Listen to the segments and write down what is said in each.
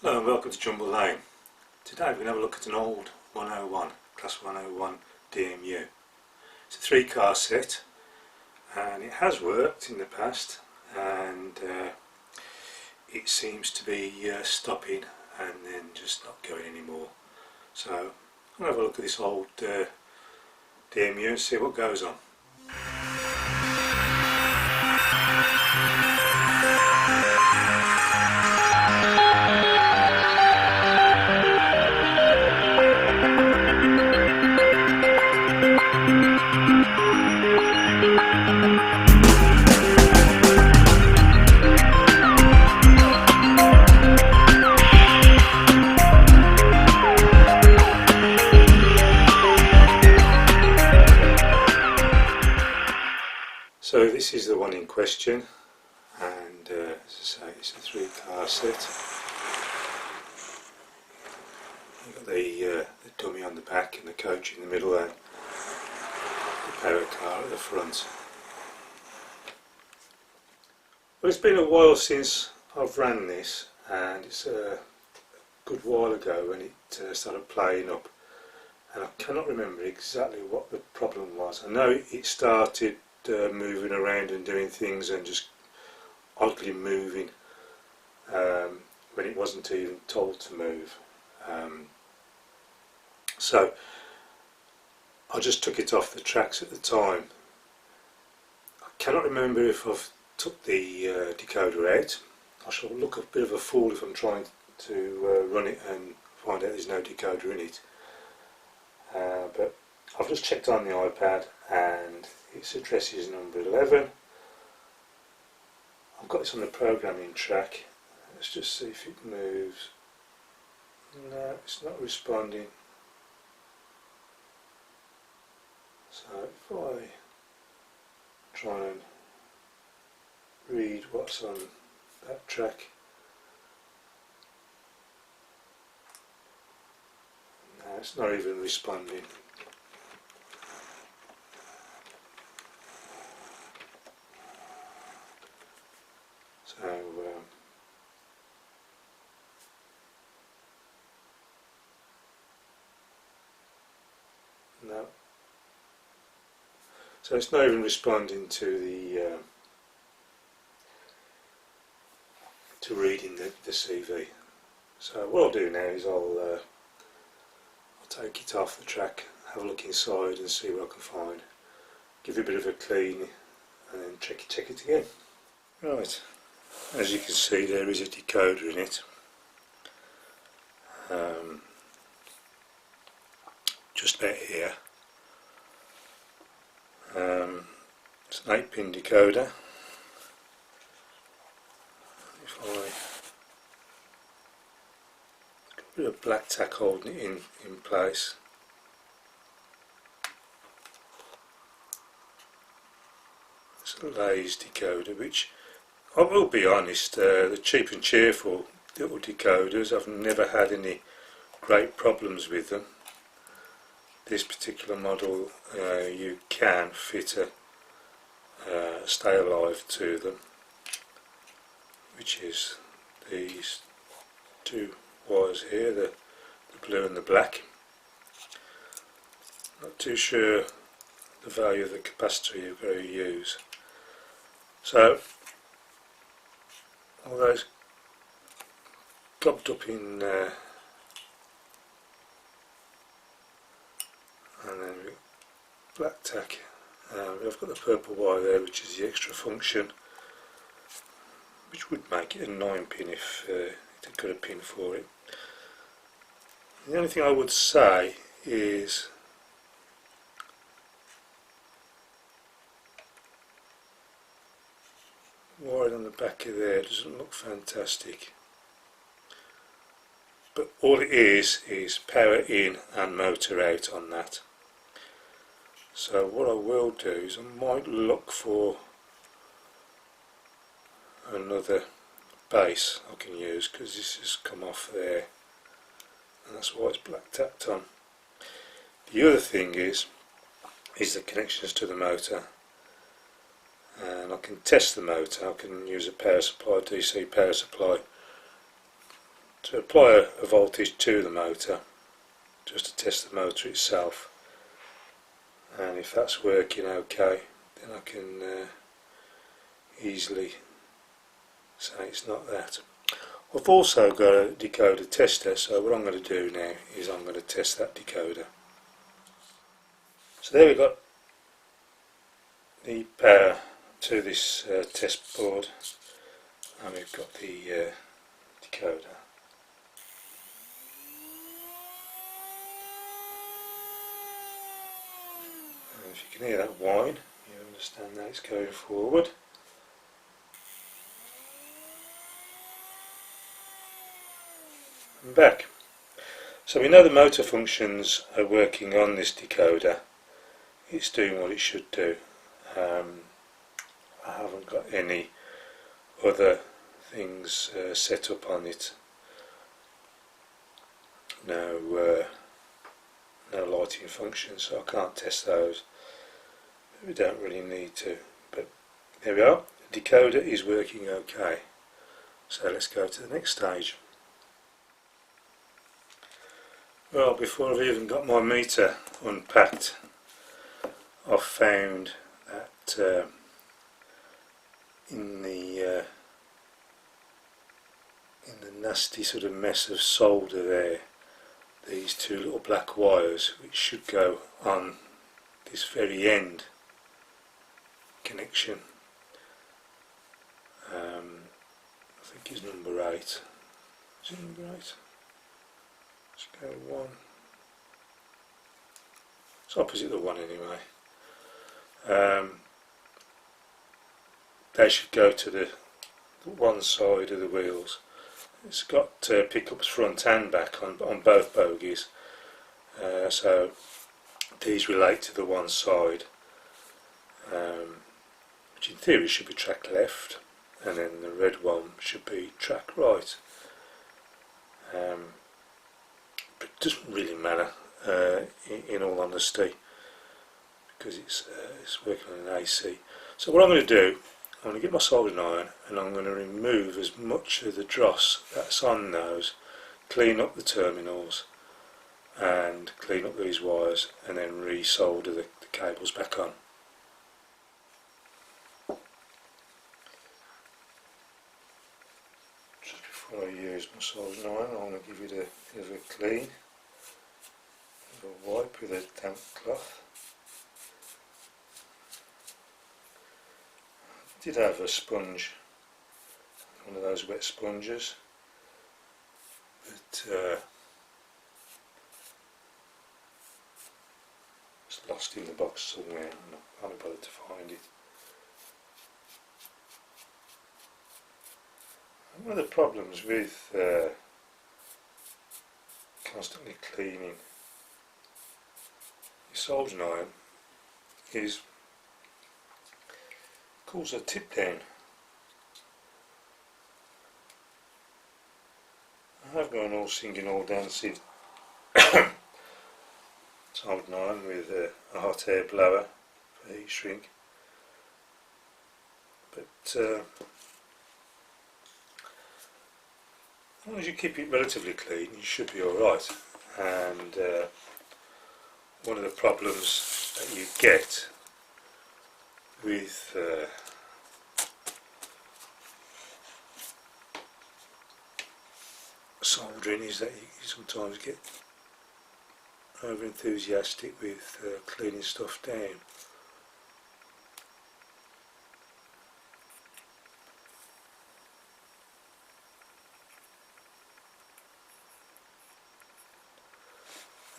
Hello and welcome to Jumble Lane. Today we're going to have a look at an old 101, Class 101 DMU. It's a 3-car set and it has worked in the past, and it seems to be stopping and then just not going anymore. So I'm going to have a look at this old DMU and see what goes on. So this is the one in question, and as I say, it's a 3-car set. You've got the dummy on the back and the coach in the middle and the power car at the front. Well, it's been a while since I've ran this, and it's a good while ago when it started playing up, and I cannot remember exactly what the problem was. I know it started moving around and doing things and just oddly moving when it wasn't even told to move. So I just took it off the tracks at the time. I cannot remember if I've took the decoder out. I shall look a bit of a fool if I'm trying to run it and find out there's no decoder in it. But I've just checked on the iPad and its address is number 11. I've got this on the programming track. Let's just see if it moves. No, it's not responding. So if I try and read what's on that track, no, it's not even responding. So no. So it's not even responding to the to reading the CV. So what I'll do now is I'll take it off the track, have a look inside and see what I can find. Give it a bit of a clean and then check it again. Right. As you can see, there is a decoder in it. Just about here. It's an 8-pin decoder. If I got a bit of black tack holding it in place. It's a Lays decoder, which I will be honest, the cheap and cheerful little decoders, I've never had any great problems with them. This particular model, you can fit a stay alive to them, which is these two wires here, the blue and the black. Not too sure the value of the capacitor you're going to use. So all those gobbed up in there, and then black tack. I've got the purple wire there, which is the extra function, which would make it a 9-pin if it had got a pin for it. The only thing I would say is wiring on the back of there doesn't look fantastic, but all it is power in and motor out on that. So what I will do is I might look for another base I can use, because this has come off there and that's why it's black tacked on. The other thing is the connections to the motor, and I can test the motor. I can use a power supply, DC power supply, to apply a voltage to the motor, just to test the motor itself, and if that's working okay, then I can easily say it's not that. I've also got a decoder tester, so what I'm going to do now is I'm going to test that decoder. So there we've got the power to this test board, and we've got the decoder. And if you can hear that whine, you understand that it's going forward. And back. So we know the motor functions are working on this decoder. It's doing what it should do. I haven't got any other things set up on it. No lighting functions, so I can't test those. We don't really need to, but there we are. The decoder is working okay. So let's go to the next stage. Well, before I've even got my meter unpacked, I've found that in the nasty sort of mess of solder there, these two little black wires which should go on this very end connection, I think is number 8. Is it number 8? Let's go 1. It's opposite the 1 anyway. They should go to the one side of the wheels. It's got pickups front and back on both bogies, so these relate to the one side, which in theory should be track left, and then the red one should be track right. But it doesn't really matter, in all honesty, because it's working on an AC. So what I'm going to do, I'm going to get my soldering iron and I'm going to remove as much of the dross that's on those, clean up the terminals and clean up these wires, and then re-solder the cables back on. Just before I use my soldering iron, I'm going to give it a bit of a clean, a wipe with a damp cloth. I did have a sponge, one of those wet sponges, but it's lost in the box somewhere. I'm not bothered to find it. One of the problems with constantly cleaning your soldering iron is cause a tip down. I have gone all singing, all dancing soldering iron with a hot air blower for heat shrink, but as long as you keep it relatively clean, you should be alright. And one of the problems that you get with soldering is that you sometimes get over enthusiastic with cleaning stuff down.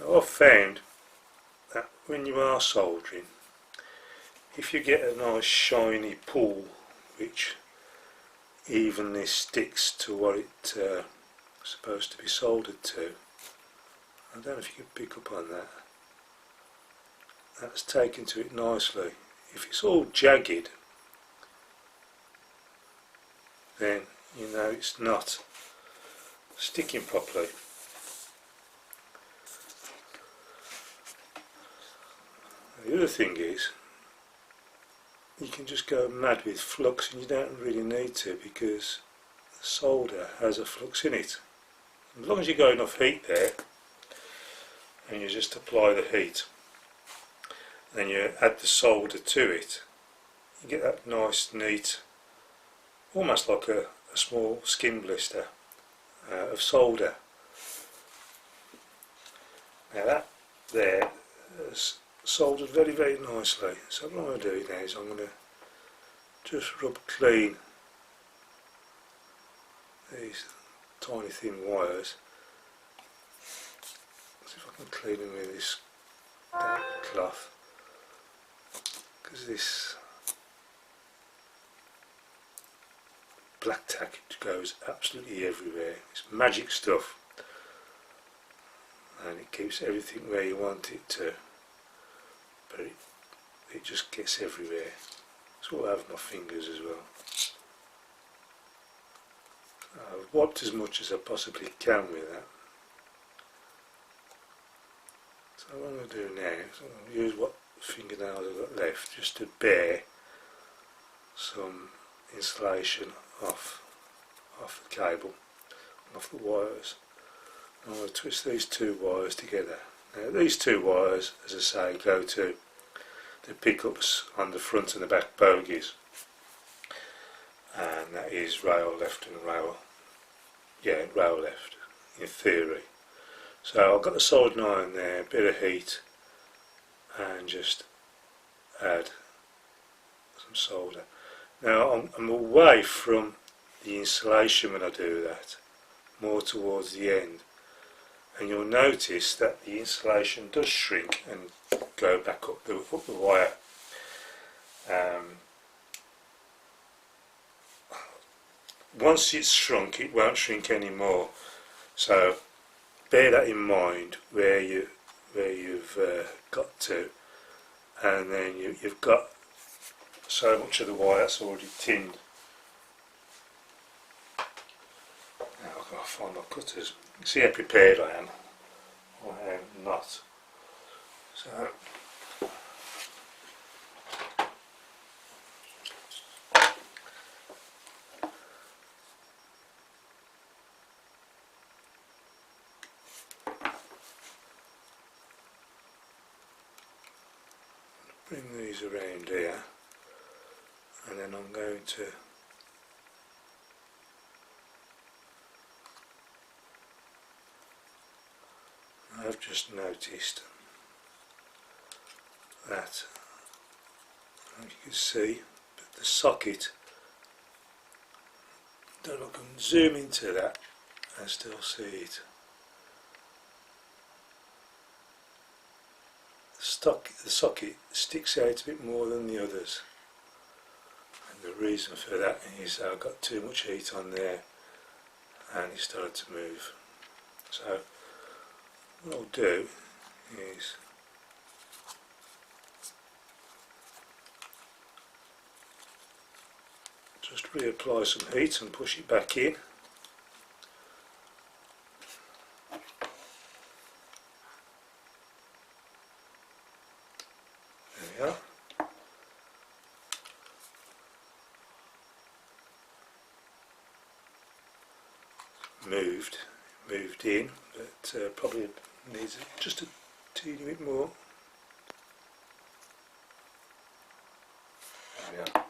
Now, I've found that when you are soldering, if you get a nice shiny pool which evenly sticks to what it's supposed to be soldered to, I don't know if you can pick up on that, that's taken to it nicely. If it's all jagged, then you know it's not sticking properly. The other thing is, you can just go mad with flux, and you don't really need to, because the solder has a flux in it. As long as you got enough heat there, and you just apply the heat, then you add the solder to it, you get that nice neat, almost like a small skin blister of solder. Now that there is soldered very, very nicely. So what I'm going to do now is I'm going to just rub clean these tiny thin wires. See if I can clean them with this damp cloth, because this black tack goes absolutely everywhere. It's magic stuff, and it keeps everything where you want it to, but it just gets everywhere. That's what I have my fingers as well. I've wiped as much as I possibly can with that. So what I'm going to do now is I'm going to use what fingernails I've got left just to bare some insulation off the cable, off the wires. I'm going to twist these two wires together. Now these two wires, as I say, go to the pickups on the front and the back bogies, and that is rail left and rail left in theory. So I've got the soldering iron there, a bit of heat, and just add some solder. Now I'm away from the insulation when I do that, more towards the end, and you'll notice that the insulation does shrink and go back up the wire. Once it's shrunk, it won't shrink anymore. So bear that in mind where you've got to, and then you've got so much of the wire that's already tinned. Now I've got to find my cutters. You can see how prepared I am, or I am not. So bring these around here, and then I'm going to I've just noticed that, I don't know if you can see, but the socket, I don't know if I can zoom into that and still see it. The socket sticks out a bit more than the others, and the reason for that is I've got too much heat on there and it started to move. So what I'll do is just reapply some heat and push it back in. There we are. Moved in, but probably needs just a teeny bit more. There we are.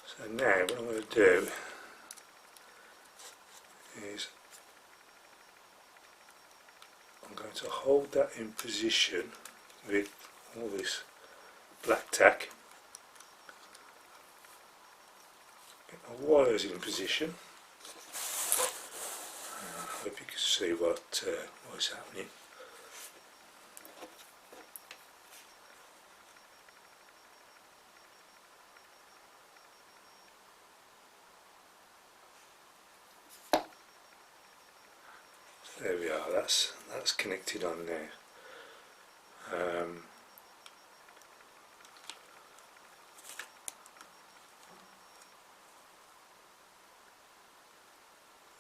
So now what I'm going to do is I'm going to hold that in position with all this black tack. Get my wires in position. I hope you can see what's happening. There we are. That's connected on there.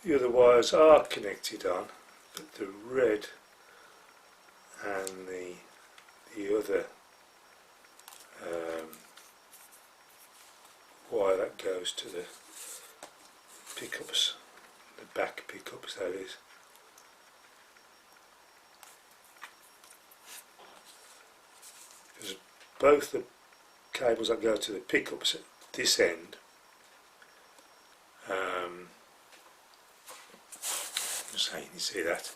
The other wires are connected on, but the red and the other wire that goes to the pickups the back pickups, that is. Because both the cables that go to the pickups at this end, just saying, you see that?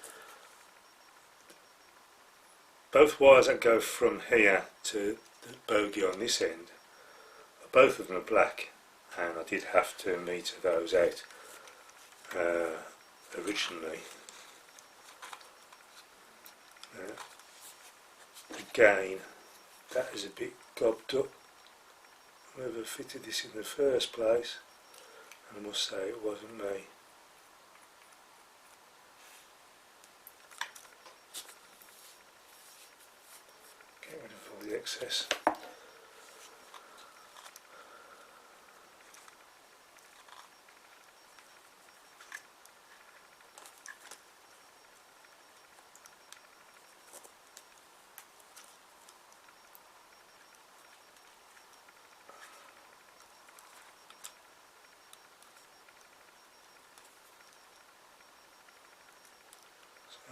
Both wires that go from here to the bogie on this end, both of them are black, and I did have to meter those out originally. Again, that is a bit gobbed up. Whoever fitted this in the first place, and I must say it wasn't me. Get rid of all the excess.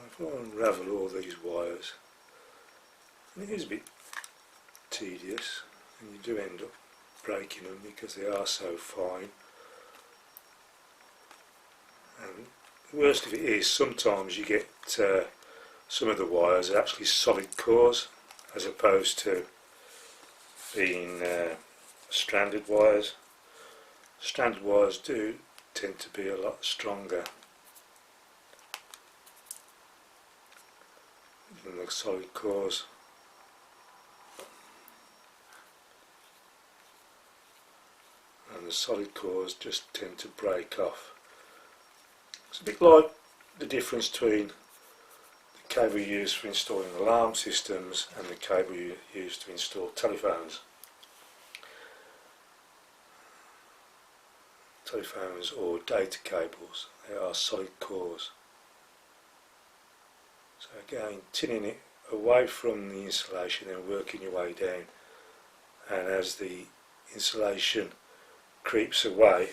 If I unravel all these wires, and it is a bit tedious, and you do end up breaking them because they are so fine. And the worst of it is, sometimes you get some of the wires are actually solid cores as opposed to being stranded wires. Stranded wires do tend to be a lot stronger than the solid cores. And the solid cores just tend to break off. It's a bit like the difference between the cable used for installing alarm systems and the cable used to install telephones. Telephones or data cables, they are solid cores. So again, tinning it away from the insulation and working your way down, and as the insulation creeps away,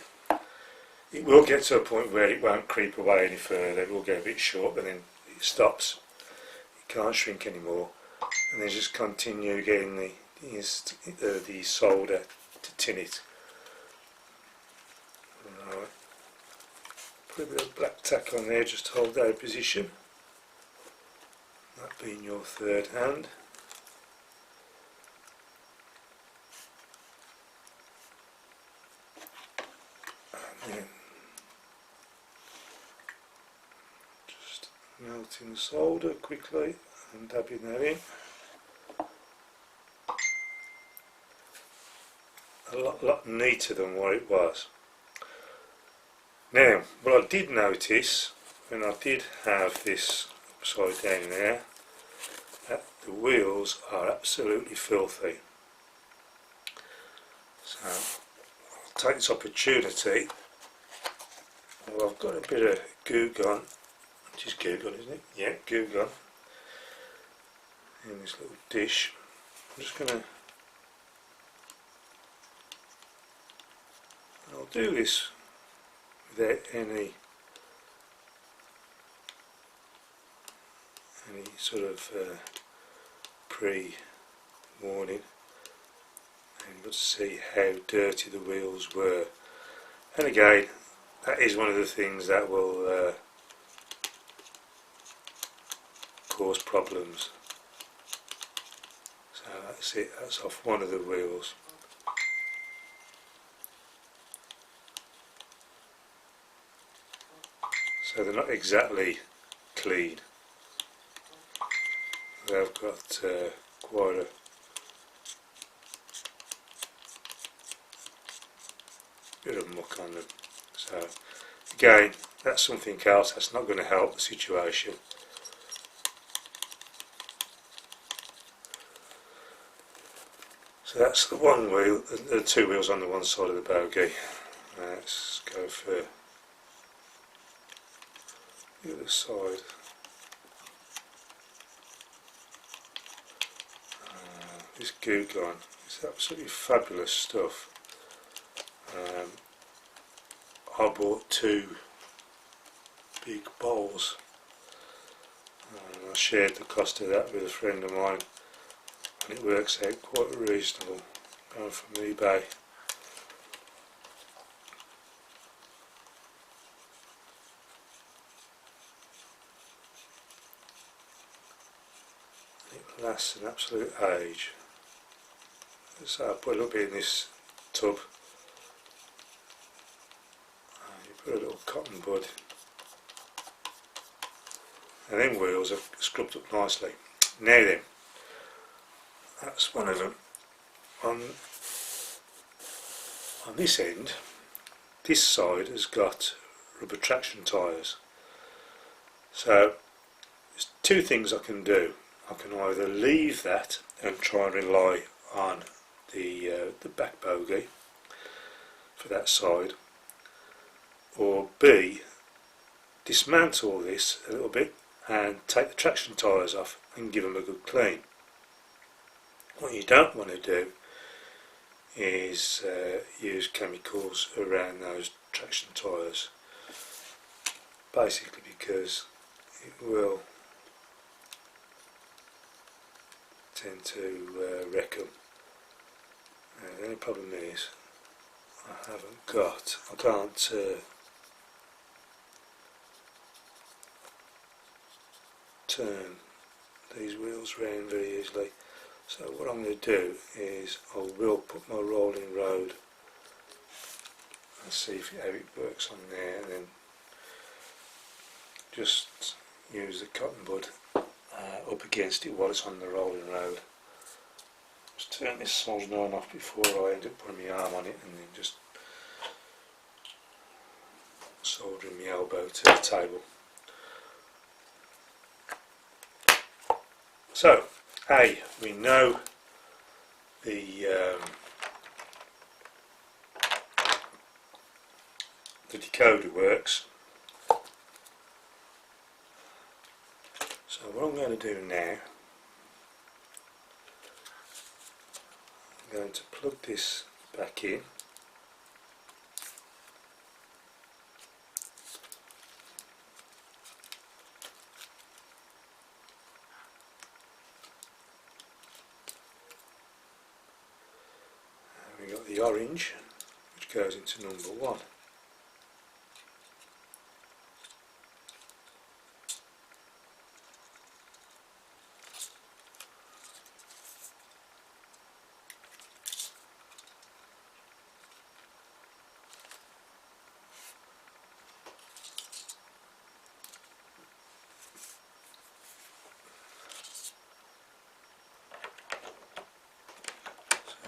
it will get to a point where it won't creep away any further. It will get a bit short, and then it stops. It can't shrink anymore, and then just continue getting the solder to tin it. Right. Put a bit of black tack on there, just hold that position. That being your third hand. And then just melting the solder quickly and dabbing that in. A lot neater than what it was. Now, what I did notice when I did have this upside down there, that the wheels are absolutely filthy. So I'll take this opportunity. Well, I've got a bit of goo gun, which is goo gun, isn't it? Yeah, goo gun in this little dish. I'm just going to, I'll do this without any sort of pre-warning, and let's see how dirty the wheels were. And again, that is one of the things that will cause problems. So that's it, that's off one of the wheels. So they're not exactly clean. They've got quite a bit of muck on them. So again, that's something else that's not going to help the situation. So that's the one wheel, the two wheels on the one side of the bogie. Let's go for the other side. This goo gun is absolutely fabulous stuff. I bought two big bowls. And I shared the cost of that with a friend of mine, and it works out quite reasonable, going from eBay. It lasts an absolute age. So I put a little bit in this tub, and you put a little cotton bud, and then wheels are scrubbed up nicely. Now then, that's one of them. On this end, this side has got rubber traction tyres. So there's two things I can do. I can either leave that and try and rely on the back bogie for that side, or B, dismantle this a little bit and take the traction tyres off and give them a good clean. What you don't want to do is use chemicals around those traction tyres, basically because it will tend to wreck them. The only problem is I can't turn these wheels round very easily. So what I'm going to do is I will put my rolling road and see how it works on there, and then just use the cotton bud up against it while it's on the rolling road. Just turn this soldering off before I end up putting my arm on it, and then just soldering my elbow to the table. So, we know the decoder works. So what I'm going to do now, I'm going to plug this back in. And we've got the orange, which goes into number 1.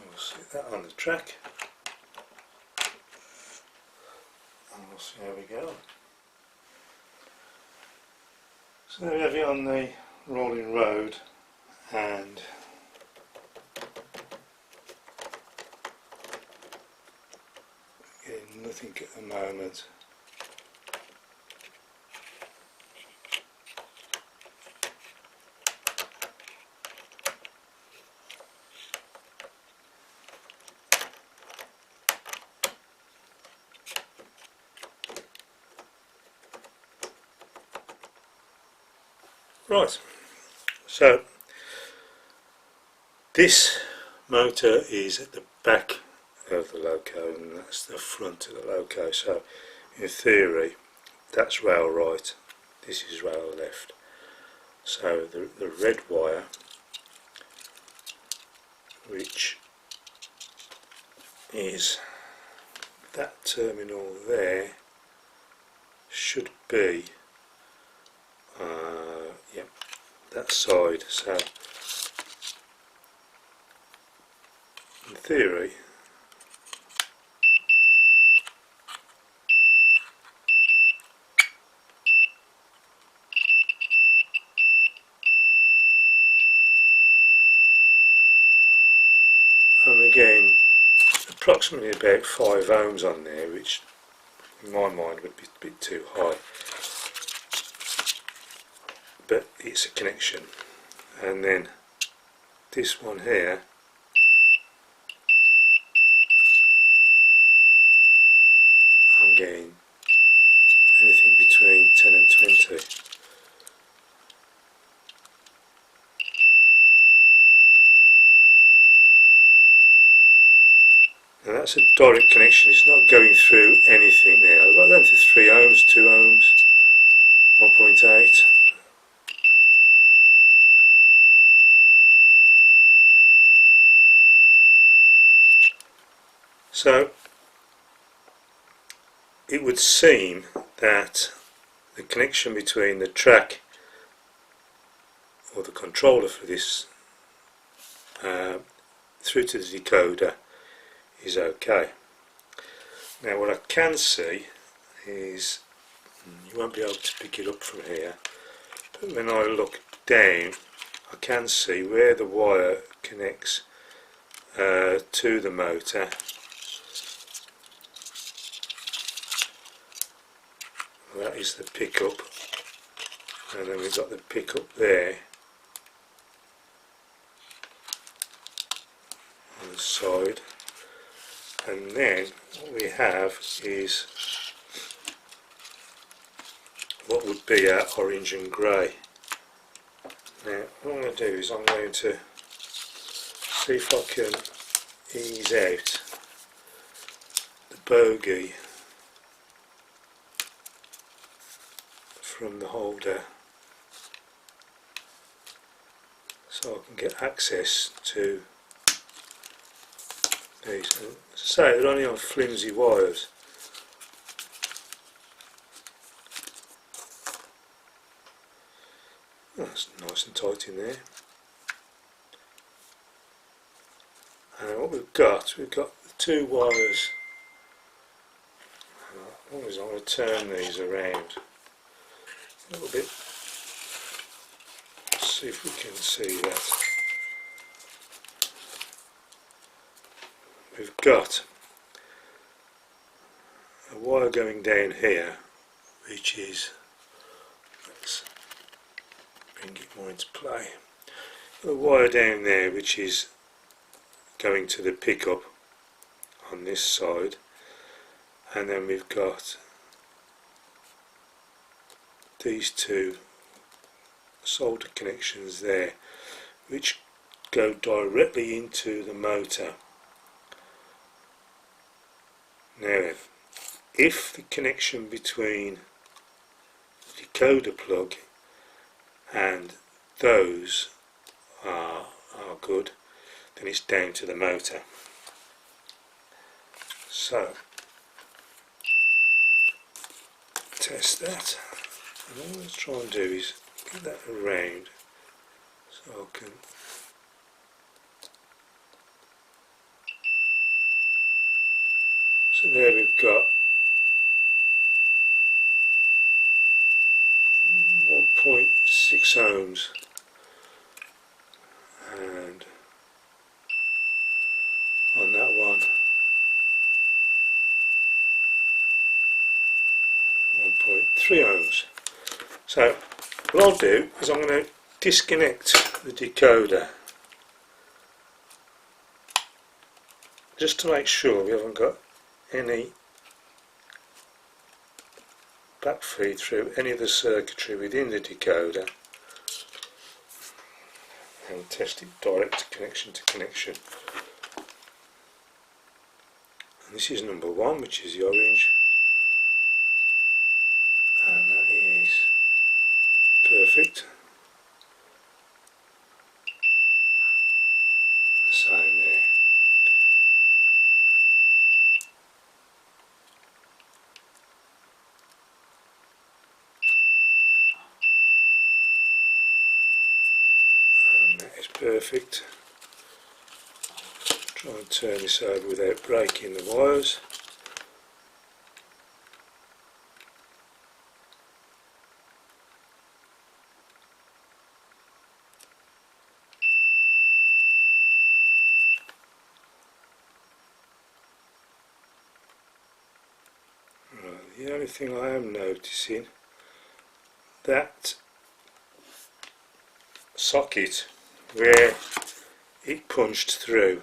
We'll set that on the track, and we'll see how we go. So there we have it on the rolling road, and getting nothing at the moment. Right, so this motor is at the back of the loco, and that's the front of the loco. So in theory that's rail right, this is rail left. So the red wire, which is that terminal there, should be that side. So in theory I'm again approximately about 5 ohms on there, which in my mind would be a bit too high, but it's a connection. And then this one here, I'm getting anything between 10 and see. Now that's a direct connection, it's not going through anything there. I've got down to 3 ohms, 2 ohms, 1.8. So it would seem that the connection between the track or the controller for this through to the decoder is okay. Now what I can see is, you won't be able to pick it up from here, but when I look down I can see where the wire connects to the motor. That is the pickup, and then we've got the pickup there on the side, and then what we have is what would be our orange and grey. Now what I'm going to do is I'm going to see if I can ease out the bogey from the holder so I can get access to these. And as I say, they're only on flimsy wires. Oh, that's nice and tight in there. And what we've got the 2 wires. I'm going to turn these around a little bit, see if we can see that. We've got a wire going down here, which is, let's bring it more into play, a wire down there which is going to the pickup on this side, and then we've got these 2 solder connections there which go directly into the motor. Now if the connection between the decoder plug and those are good, then it's down to the motor. So test that. And what I'm going to try and do is get that around so I can so there we've got 1.6 ohms, and on that one 1.3 ohms. So what I'll do is I'm going to disconnect the decoder just to make sure we haven't got any back feed through any of the circuitry within the decoder, and test it direct connection to connection. And this is number 1, which is the orange, and that is perfect. The same there. And that is perfect. Try and turn this over without breaking the wires. The only thing I am noticing, that socket where it punched through,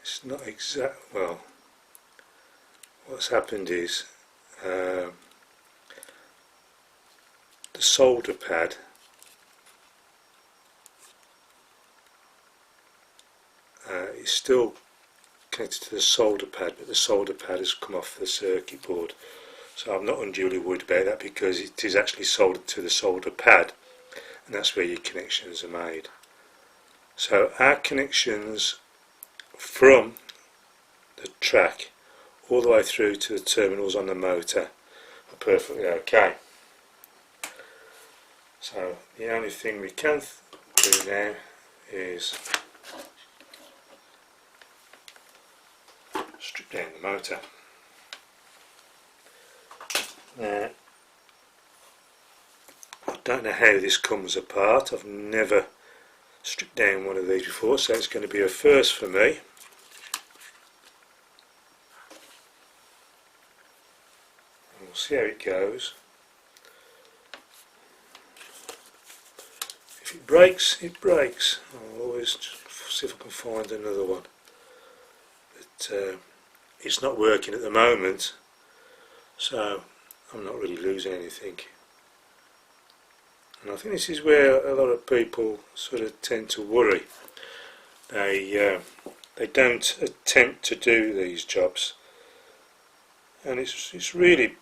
it's not exact. Well, what's happened is the solder pad is still connected to the solder pad, but the solder pad has come off the circuit board. So I'm not unduly worried about that because it is actually soldered to the solder pad, and that's where your connections are made. So our connections from the track all the way through to the terminals on the motor are perfectly okay. So the only thing we can do now is strip down the motor. Now, I don't know how this comes apart. I've never stripped down one of these before, so it's going to be a first for me. We'll see how it goes. If it breaks, it breaks. I'll always see if I can find another one. But it's not working at the moment, so I'm not really losing anything. And I think this is where a lot of people sort of tend to worry. They don't attempt to do these jobs, and it's really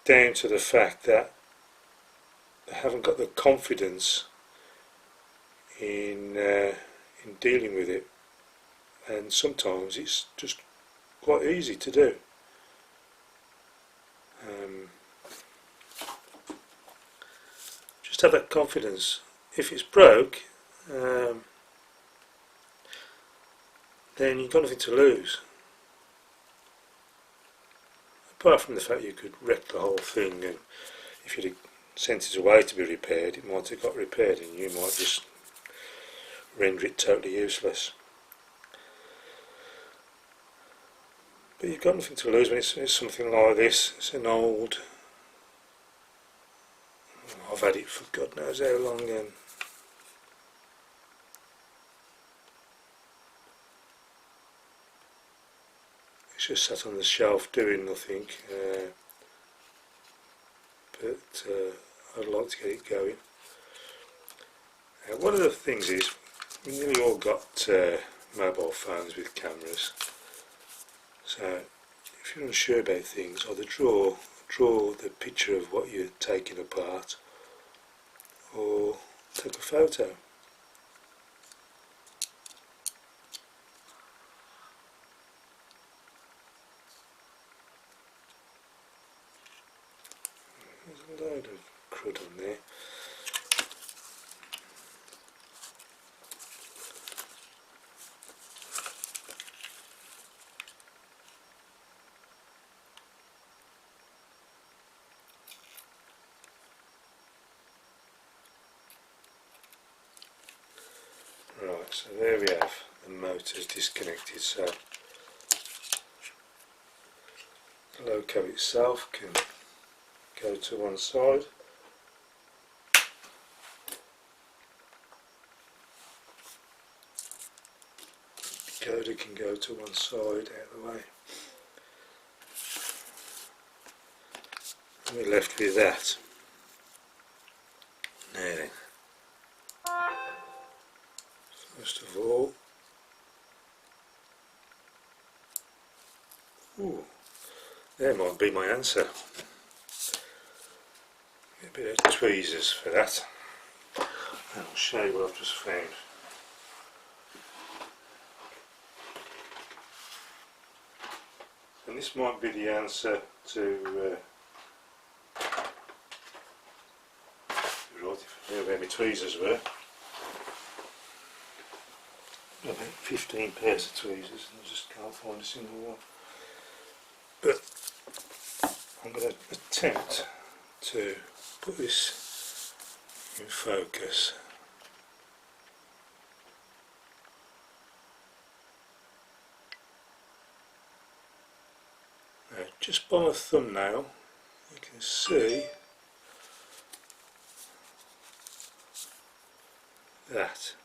down to the fact that they haven't got the confidence in dealing with it, and sometimes it's just quite easy to do. Just have that confidence. If it's broke, then you've got nothing to lose. Apart from the fact you could wreck the whole thing, and if you'd have sent it away to be repaired, it might have got repaired and you might just render it totally useless. But you've got nothing to lose when it's something like this. It's an old... I've had it for God knows how long, and it's just sat on the shelf doing nothing, but I'd like to get it going. One of the things is, we nearly all got mobile phones with cameras, so if you're unsure about things, either draw the picture of what you're taking apart, or take a photo. There's a load of crud on there. Right, so there we have the motors disconnected, so the loco itself can go to one side. The decoder can go to one side, out of the way. And we're left with that. Now then, first of all, there might be my answer. A bit of tweezers for that. And I'll show you what I've just found. And this might be the answer to right, if I knew where my tweezers were. About 15 pairs of tweezers, and I just can't find a single one. But I'm going to attempt to put this in focus. Now, just by my thumbnail, you can see that.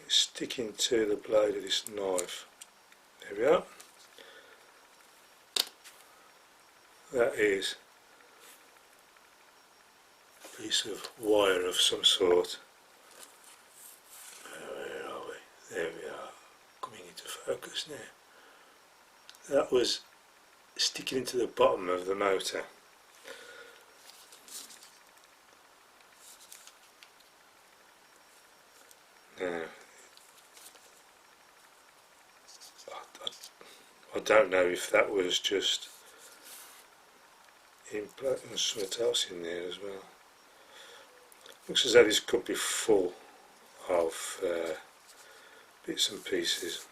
It's sticking to the blade of this knife There we are. That is a piece of wire of some sort. Where are we? There we are, coming into focus now. That was sticking into the bottom of the motor. Now, I don't know if that was just implanting something else in there as well. Looks as though this could be full of bits and pieces.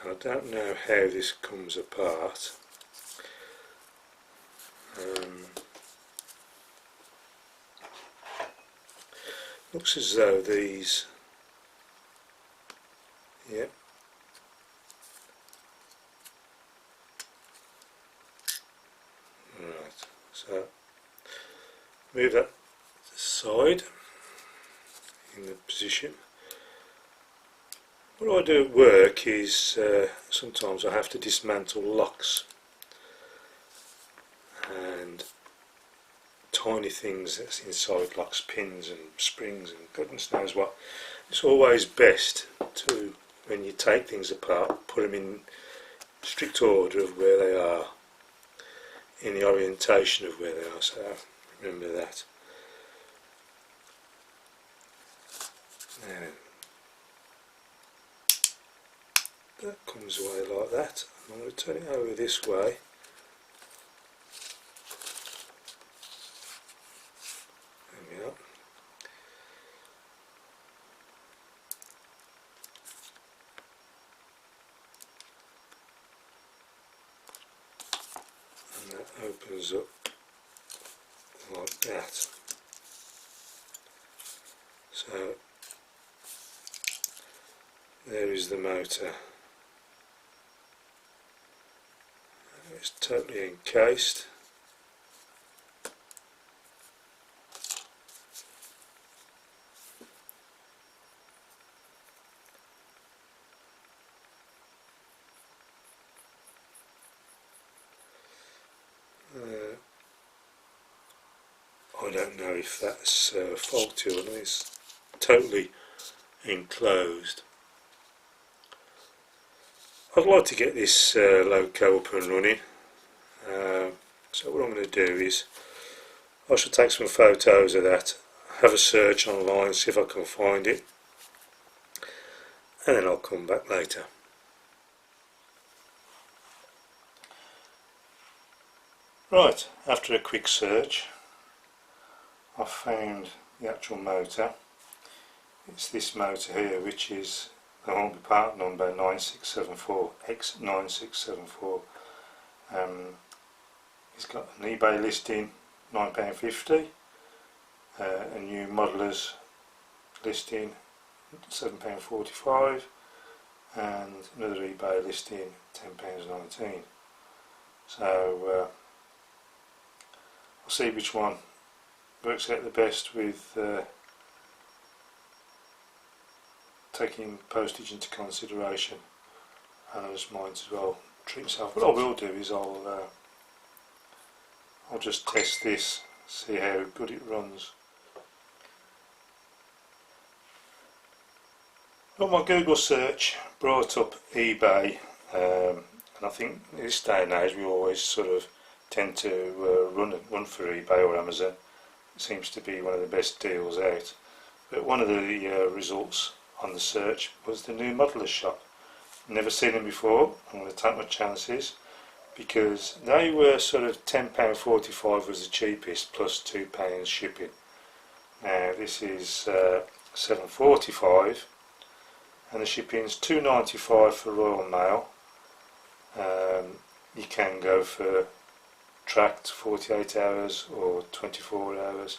I don't know how this comes apart. Looks as though these, yep. Right, so move that to the side in the position. What I do at work is sometimes I have to dismantle locks and tiny things that's inside locks, pins and springs and goodness knows what. It's always best to, when you take things apart, put them in strict order of where they are, in the orientation of where they are, so remember that. Now, that comes away like that. I'm going to turn it over this way. There we are. And that opens up like that. So there is the motor. It's totally encased. I don't know if that's faulty or not. It's totally enclosed. I'd like to get this loco up and running, so what I'm going to do is I shall take some photos of that, have a search online, see if I can find it, and then I'll come back later. Right, after a quick search I found the actual motor. It's this motor here, which is the Hornby part number 9674 X9674. It's got an eBay listing £9.50, a new modeller's listing £7.45, and another eBay listing £10.19. So I'll see which one works out the best with taking postage into consideration, and I just might as well treat myself. What I will do is I'll just test this, see how good it runs. Well, my Google search brought up eBay, and I think in this day and age we always sort of tend to run for eBay or Amazon. It seems to be one of the best deals out. But one of the results on the search was the new modeller's shop. Never seen them before. I'm going to take my chances because they were sort of £10.45 was the cheapest plus £2 shipping. Now this is £7.45 and the shipping's £2.95 for Royal Mail. You can go for tracked 48 hours or 24 hours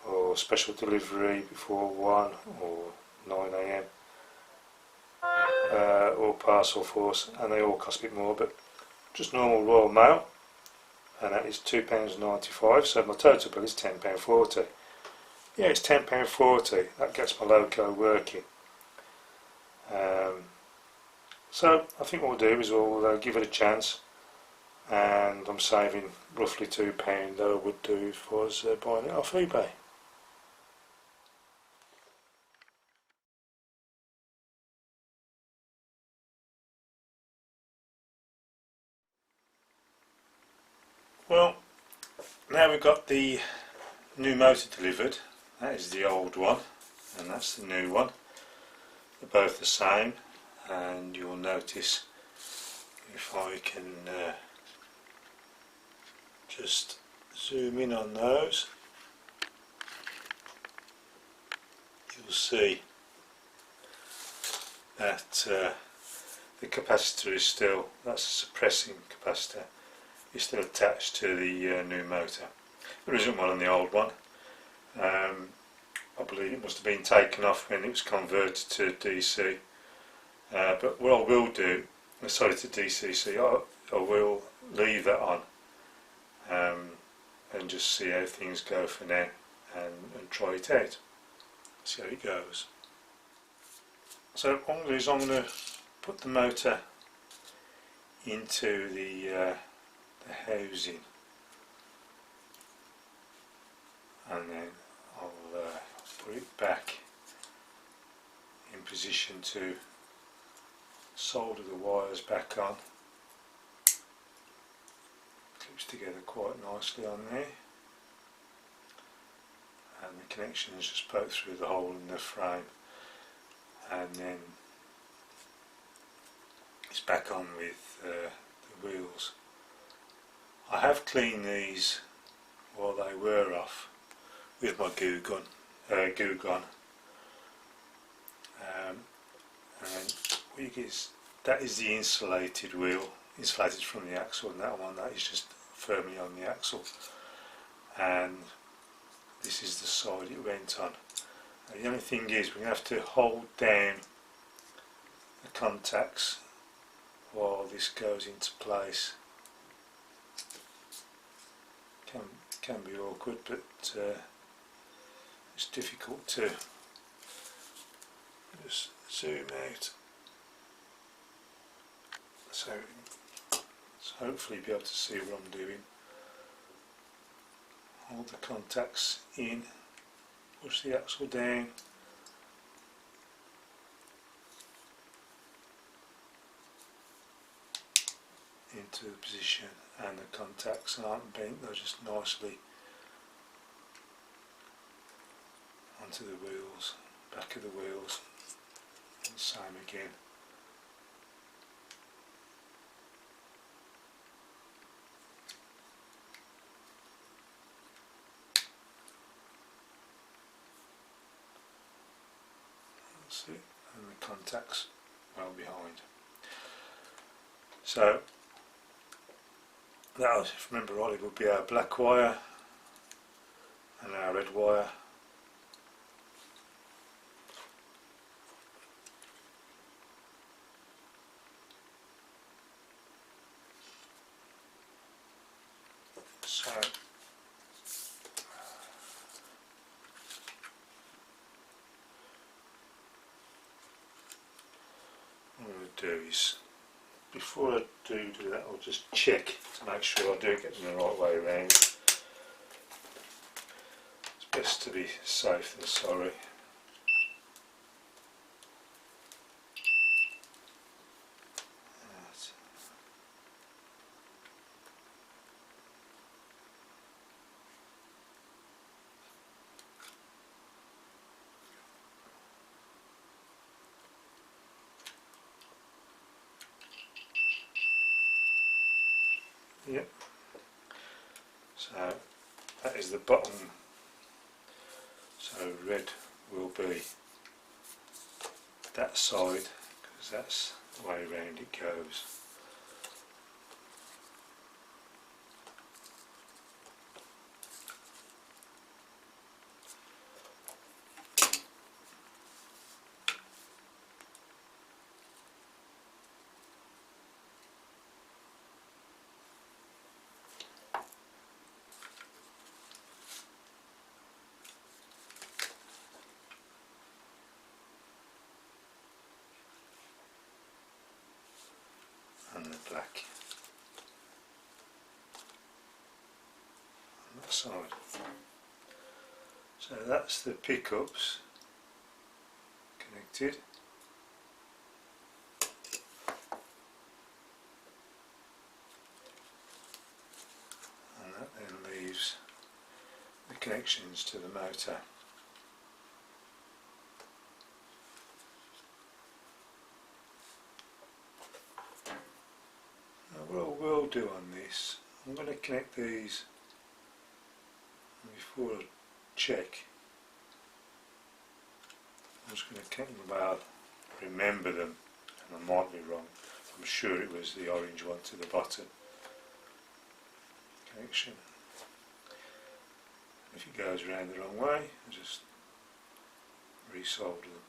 or special delivery before 1 or 9 AM or parcel force, and they all cost a bit more, but just normal Royal Mail, and that is £2.95, so my total bill is £10.40. Yeah, it's £10.40, that gets my loco working. So I think what we'll do is we'll give it a chance, and I'm saving roughly £2 that I would do if I was buying it off eBay. Well, now we've got the new motor delivered. That is the old one and that's the new one. They're both the same, and you'll notice if I can just zoom in on those, you'll see that the capacitor is still, that's a suppressing capacitor, is still attached to the new motor. There isn't one on the old one. I believe it must have been taken off when it was converted to DC. But what I will do, sorry, to DCC, I will leave that on and just see how things go for now, and try it out, see how it goes. So what I'm going to do is I'm going to put the motor into the housing, and then I'll put it back in position to solder the wires back on. Clips together quite nicely on there, and the connection is just poked through the hole in the frame, and then it's back on with the wheels. I have cleaned these while they were off with my goo gun, and what you get is, that is the insulated wheel, insulated from the axle, and that one, that is just firmly on the axle, and this is the side it went on. And the only thing is, we're going to have to hold down the contacts while this goes into place. Can be awkward, but it's difficult to just zoom out. So hopefully be able to see what I'm doing. Hold the contacts in, push the axle down, into the position, and the contacts aren't bent, they're just nicely onto the wheels, back of the wheels, and the same again. That's it, and the contacts well behind. So that, if I remember rightly, would be our black wire and our red wire. So what I'm going to do is, before I do that, I'll just check to make sure I do get them the right way around. It's best to be safe than sorry. Yep. So that is the bottom. So red will be that side, because that's the way around it goes. side. So that's the pickups connected. And that then leaves the connections to the motor. Now what I will do on this, I'm going to connect these before I check. I'm just going to connect them about, remember them, and I might be wrong. I'm sure it was the orange one to the bottom connection. If it goes around the wrong way, I just resolder them.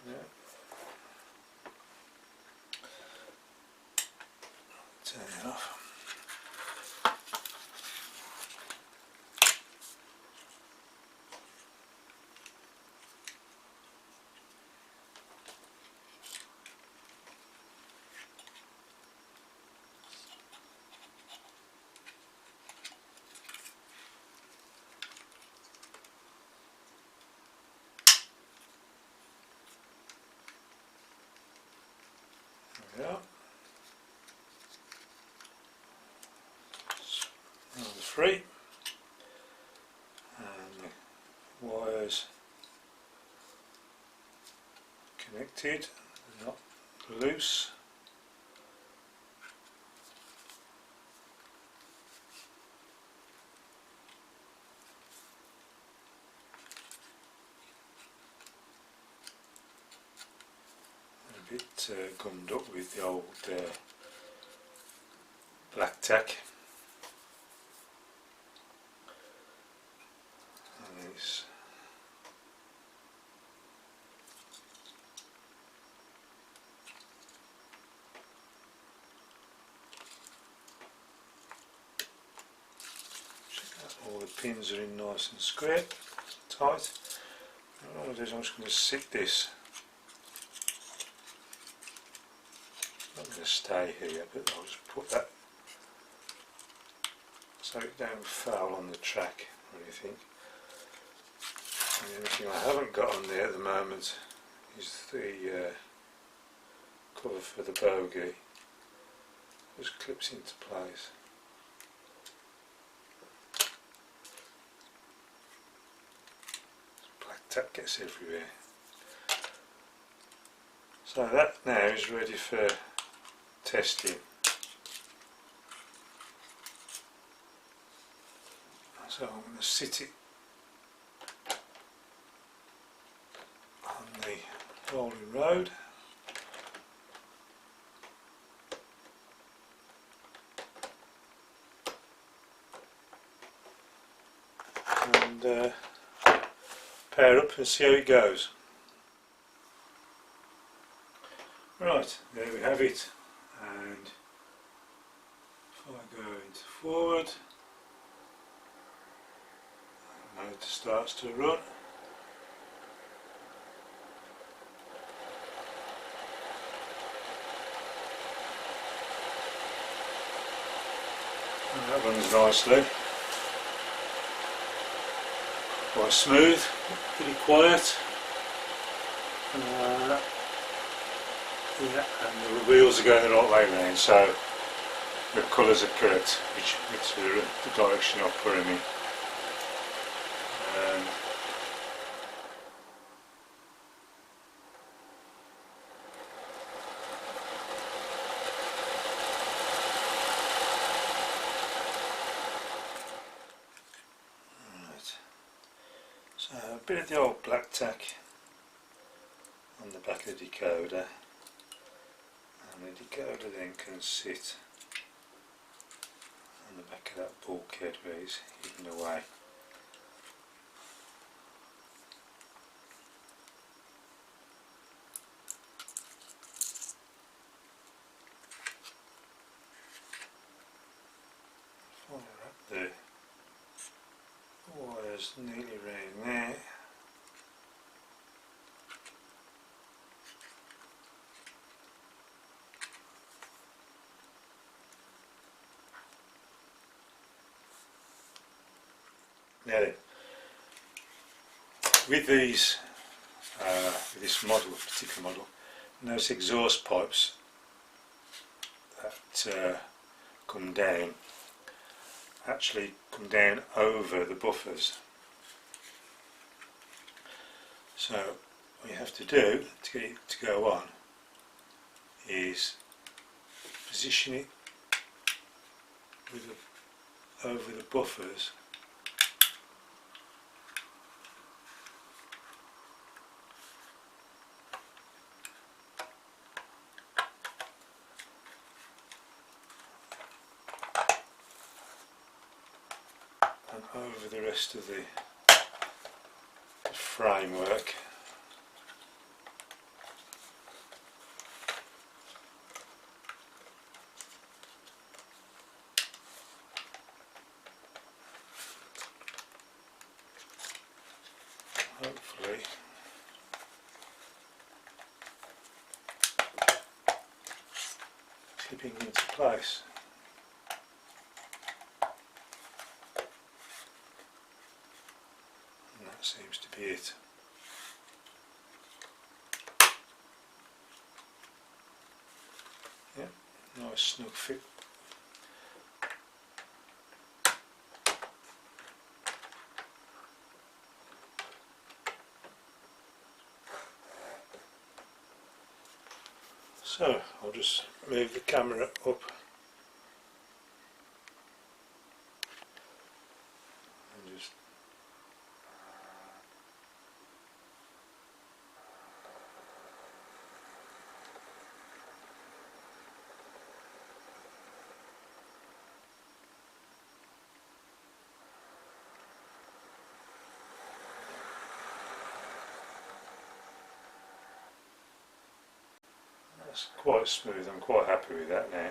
Yeah. Turn it off. There we are. Number 3, and the wires connected, not loose. A bit gummed up with the old black tack. And this check out all the pins are in nice and square, tight. And what I'll do is I'm just going to sit this. Not going to stay here, but I'll just put that so it don't foul on the track or anything. And the only thing I haven't got on there at the moment is the cover for the bogie. Just clips into place. Black tack gets everywhere. So that now is ready for testing. So I'm going to sit it on the rolling road. And pair up and see how it goes. Right, there we have it, and if I go into forward, the motor starts to run. And that runs nicely, quite smooth, pretty quiet. Yeah, and the wheels are going the right way round, so the colours are correct, which is the direction I'll put them in. Right. So a bit of the old black tack on the back of the decoder. And the decoder then can sit on the back of that bulkhead where it's hidden away. Fire up the wires nearly round there. Now then, with these, with this model, particular model, those exhaust pipes that come down actually come down over the buffers. So what you have to do to get it to go on is position it with over the buffers and over the rest of the framework. Hopefully clipping into place. And that seems to be it. Yeah, nice snug fit. So I'll just move the camera up and just that's quite smooth. I'm quite happy with that now.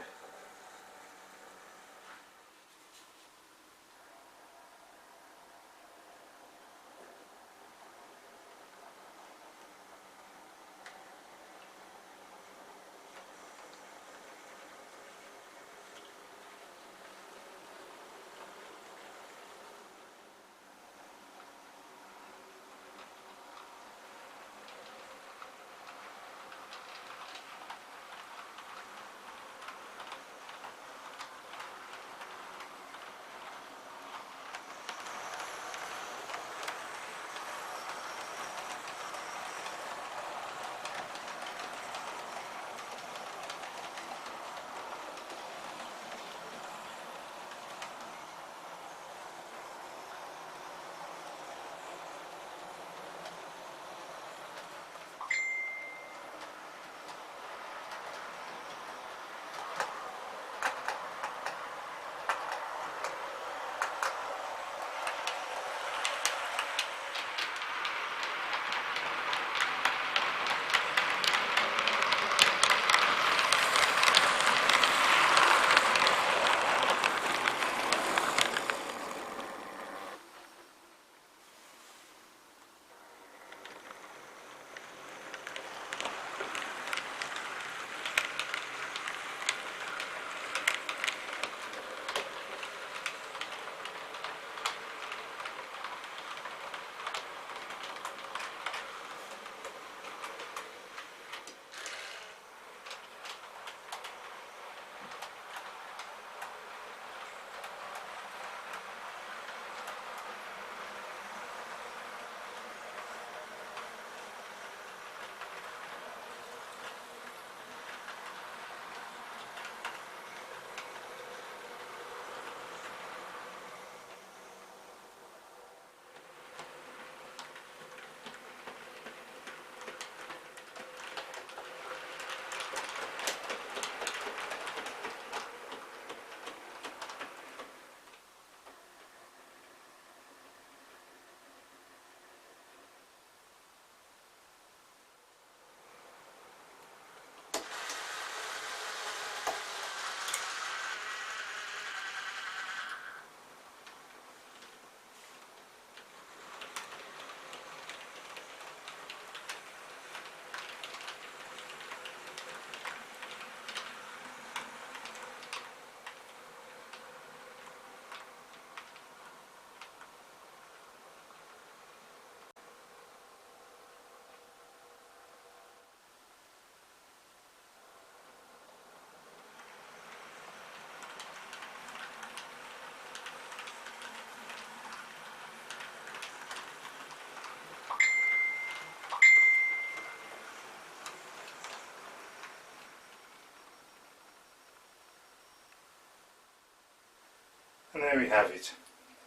And there we have it.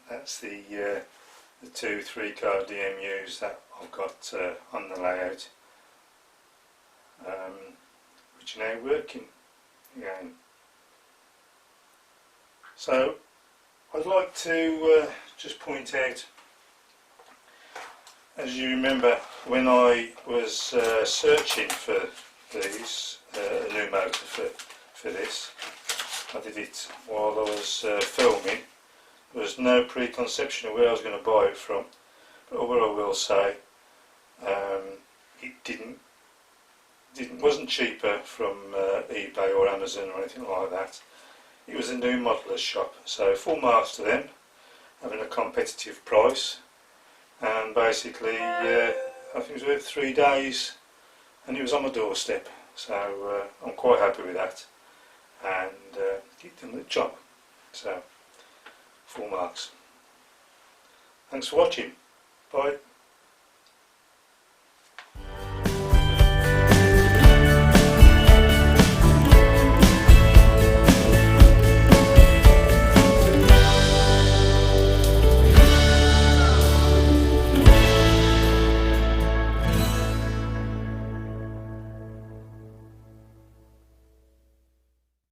That's the 2 3-car DMUs that I've got on the layout, which are now working again. So I'd like to just point out, as you remember, when I was searching for these, a new motor for this, I did it while I was filming. There was no preconception of where I was going to buy it from, but what I will say, it wasn't cheaper from eBay or Amazon or anything like that. It was a new modeller's shop, so full marks to them, having a competitive price, and basically I think it was about 3 days and it was on my doorstep, so I'm quite happy with that, and it done the job, so full marks. Thanks for watching, bye.